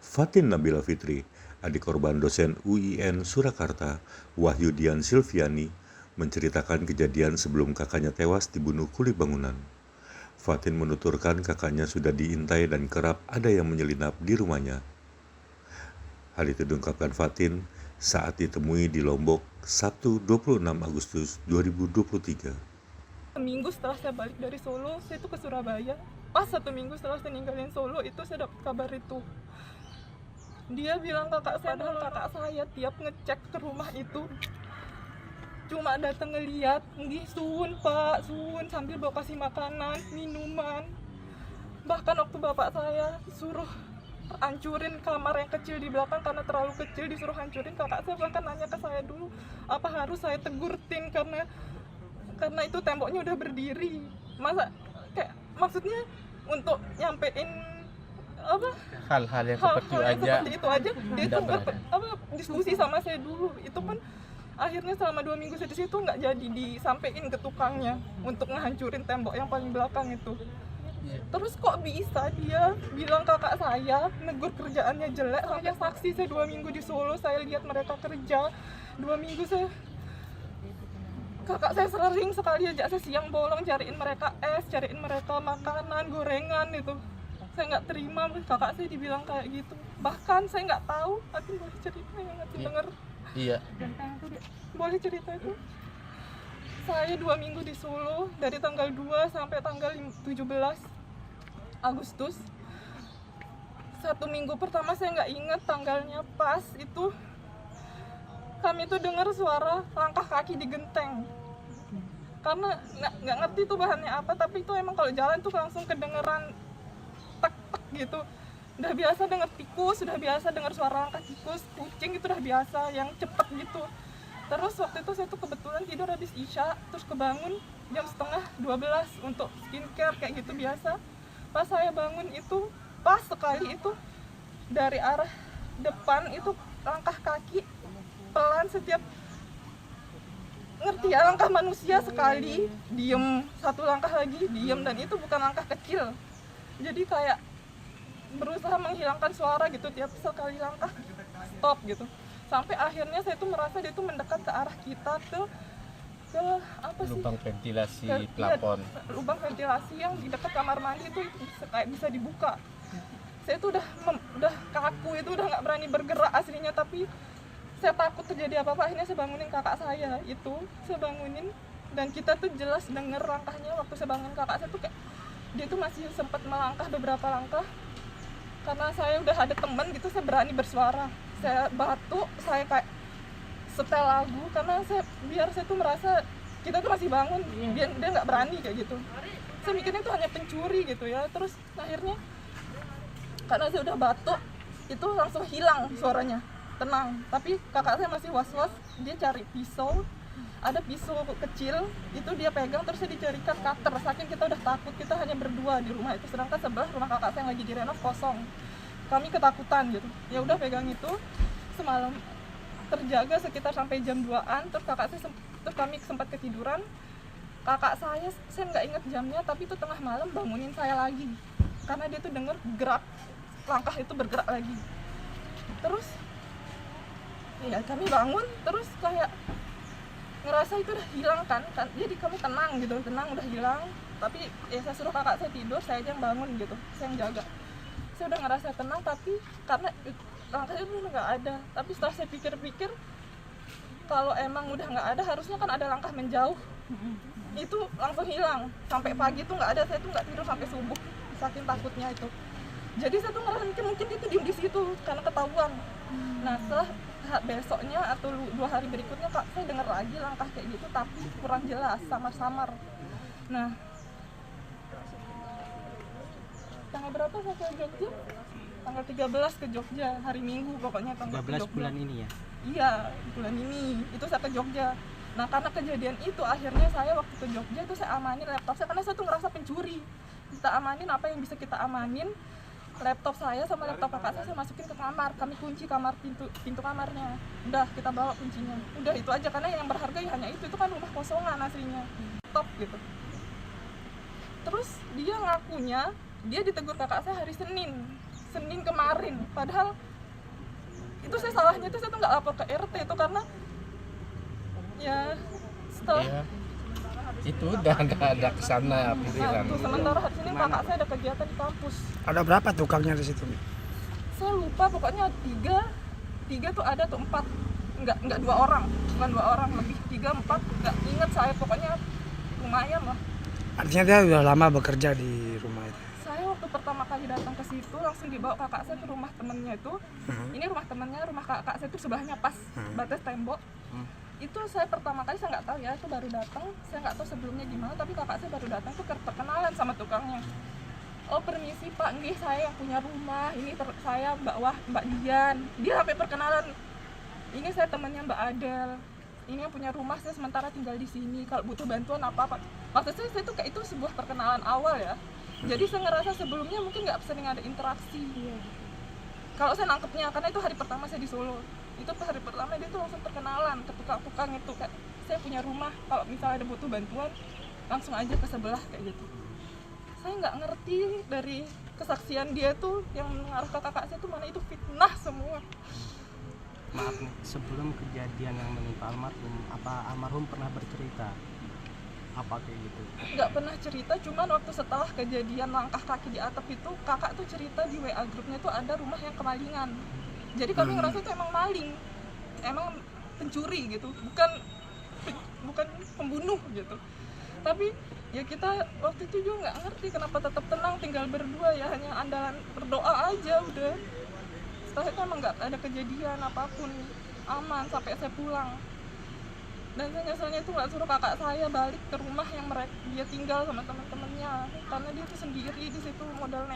Fatin Nabila Fitri, adik korban dosen UIN Surakarta, Wahyudian Silviani, menceritakan kejadian sebelum kakaknya tewas dibunuh kuli bangunan. Fatin menuturkan kakaknya sudah diintai dan kerap ada yang menyelinap di rumahnya. Hal itu diungkapkan Fatin saat ditemui di Lombok Sabtu 26 Agustus 2023. Seminggu setelah saya balik dari Solo, saya tuh ke Surabaya. Pas 1 minggu setelah saya ninggalin Solo itu saya dapat kabar itu. Dia bilang kakak saya, padahal kakak saya tiap ngecek ke rumah itu cuma datang ngeliat, nggih sun pak, sun, sambil bawa kasih makanan, minuman. Bahkan waktu bapak saya suruh hancurin kamar yang kecil di belakang karena terlalu kecil, disuruh hancurin, kakak saya bahkan nanya ke saya dulu apa harus saya tegur tin karena itu temboknya udah berdiri. Masa kayak maksudnya untuk nyampein apa hal-hal yang seperti itu aja dia tuh diskusi sama saya dulu. Itu pun akhirnya selama 2 minggu saya di situ nggak jadi disampein ke tukangnya untuk ngehancurin tembok yang paling belakang itu. Terus kok bisa dia bilang kakak saya negur kerjaannya jelek, sampai saksi saya 2 minggu di Solo, saya lihat mereka kerja 2 minggu. Kakak saya sering sekali ajak saya siang bolong cariin mereka es, cariin mereka makanan, gorengan itu. Saya nggak terima kakak saya dibilang kayak gitu. Bahkan saya nggak tahu, Atin boleh cerita yang Atin denger? Iya. Boleh cerita itu? Saya 2 minggu di Solo dari tanggal 2 sampai tanggal 17 Agustus. 1 minggu pertama saya nggak inget tanggalnya, pas itu kami tuh dengar suara langkah kaki di genteng. Karena nggak ngerti tuh bahannya apa, tapi itu emang kalau jalan tuh langsung kedengeran tek-tek gitu. Udah biasa denger tikus, udah biasa denger suara langkah tikus, kucing itu udah biasa, yang cepet gitu. Terus waktu itu saya tuh kebetulan tidur habis Isya, terus kebangun jam setengah 12 untuk skincare kayak gitu biasa. Pas saya bangun itu, pas sekali itu dari arah depan itu langkah kaki pelan, setiap ngerti ya langkah manusia sekali, diem, satu langkah lagi diem, dan itu bukan langkah kecil. Jadi kayak berusaha menghilangkan suara gitu, tiap sekali langkah stop gitu. Sampai akhirnya saya tuh merasa dia tuh mendekat ke arah kita, ke apa sih? Lubang ventilasi plafon. Ya, lubang ventilasi yang di dekat kamar mandi itu kayak bisa dibuka. Saya tuh udah kaku, itu udah nggak berani bergerak aslinya, tapi saya takut terjadi apa-apa. Akhirnya saya bangunin kakak saya itu, saya bangunin, dan kita tuh jelas denger langkahnya. Waktu saya bangun kakak saya tuh kayak dia tuh masih sempat melangkah beberapa langkah. Karena saya udah ada temen gitu, saya berani bersuara, saya batuk, saya kayak setel lagu, karena biar saya tuh merasa kita tuh masih bangun, dia nggak berani kayak gitu. Saya mikirnya itu hanya pencuri gitu ya. Terus akhirnya karena saya udah batuk, itu langsung hilang suaranya, tenang. Tapi kakak saya masih was-was, dia cari pisau, ada pisau kecil, itu dia pegang, terus saya dicarikan cutter. Saking kita udah takut, kita hanya berdua di rumah itu, sedangkan sebelah rumah kakak saya yang lagi direnov kosong. Kami ketakutan gitu, ya udah pegang itu. Semalam terjaga sekitar sampai jam 2-an, terus terus kami sempat ketiduran. Kakak saya nggak inget jamnya, tapi itu tengah malam bangunin saya lagi karena dia tuh denger gerak, langkah itu bergerak lagi. Terus ya kami bangun, terus kayak ngerasa itu udah hilang kan, jadi kami tenang gitu, udah hilang. Tapi ya saya suruh kakak saya tidur, saya aja yang bangun gitu, saya yang jaga. Saya udah ngerasa tenang, tapi karena langkah itu nggak ada. Tapi setelah saya pikir-pikir, kalau emang udah nggak ada, harusnya kan ada langkah menjauh. Itu langsung hilang, sampai pagi tuh nggak ada. Saya tuh nggak tidur sampai subuh, saking takutnya itu. Jadi saya tuh ngerasa mungkin dia tuh diem di situ karena ketahuan. Nah setelah besoknya atau 2 hari berikutnya, kak saya dengar lagi langkah kayak gitu, tapi kurang jelas, samar-samar. Nah tanggal berapa saya ke Jogja? Tanggal 13 ke Jogja, hari Minggu pokoknya, tanggal 13 bulan ini ya? Iya, bulan ini, itu saya ke Jogja. Nah karena kejadian itu, akhirnya saya waktu ke Jogja itu saya amanin laptop saya, karena saya tuh ngerasa pencuri. Kita amanin apa yang bisa kita amanin. Laptop saya sama laptop kakak saya masukin ke kamar, kami kunci kamar, pintu kamarnya. Udah, kita bawa kuncinya. Udah itu aja, karena yang berharga ya hanya itu kan rumah kosongan aslinya. Top gitu. Terus dia ngakunya, dia ditegur kakak saya hari Senin Senin kemarin, padahal itu saya salahnya itu saya tuh nggak lapor ke RT itu karena ya setelah Iya. Itu udah nggak ada kesana pikiran. satu sementara hari ini kakak saya ada kegiatan di kampus. Ada berapa tukangnya di situ? Saya lupa, pokoknya tiga tuh ada tuh 4, nggak 2 orang, bukan 2 orang, lebih 3, 4, nggak inget saya, pokoknya lumayan lah. Artinya dia udah lama bekerja di rumah itu. Saya waktu pertama kali datang ke situ langsung dibawa kakak saya ke rumah temennya itu. Ini rumah temennya, rumah kakak saya itu sebelahnya pas batas tembok. Itu saya pertama kali saya nggak tahu ya, itu baru datang, saya nggak tahu sebelumnya gimana, tapi kakak saya baru datang tuh perkenalan sama tukangnya. Oh permisi Pak, nggih saya yang punya rumah, ini saya Mbak Dian. Dia sampai perkenalan, ini saya temannya Mbak Adel, ini yang punya rumah, saya sementara tinggal di sini, kalau butuh bantuan apa. Maksud saya tuh kayak itu sebuah perkenalan awal ya. Jadi saya ngerasa sebelumnya mungkin nggak sering ada interaksi. Kalau saya nangkepnya, karena itu hari pertama saya di Solo, itu hari pertama dia tuh langsung perkenalan ke tukang-tukang itu, kayak saya punya rumah, kalau misalnya ada butuh bantuan langsung aja ke sebelah kayak gitu. Saya nggak ngerti dari kesaksian dia tuh yang mengarah ke kakak saya tuh mana itu fitnah semua. Maaf nih, sebelum kejadian yang menimpa almarhum, apa almarhum pernah bercerita apa kayak gitu? Nggak pernah cerita, cuman waktu setelah kejadian langkah kaki di atap itu kakak tuh cerita di WA grupnya tuh ada rumah yang kemalingan. Jadi kami ngerasa itu emang maling, emang pencuri gitu, bukan pembunuh gitu. Tapi ya kita waktu itu juga nggak ngerti kenapa tetap tenang tinggal berdua ya, hanya andalan berdoa aja udah. Setelah itu emang nggak ada kejadian apapun, aman sampai saya pulang. Dan saya nyeselnya itu nggak suruh kakak saya balik ke rumah yang dia tinggal sama teman-temannya, karena dia tuh sendiri di situ modal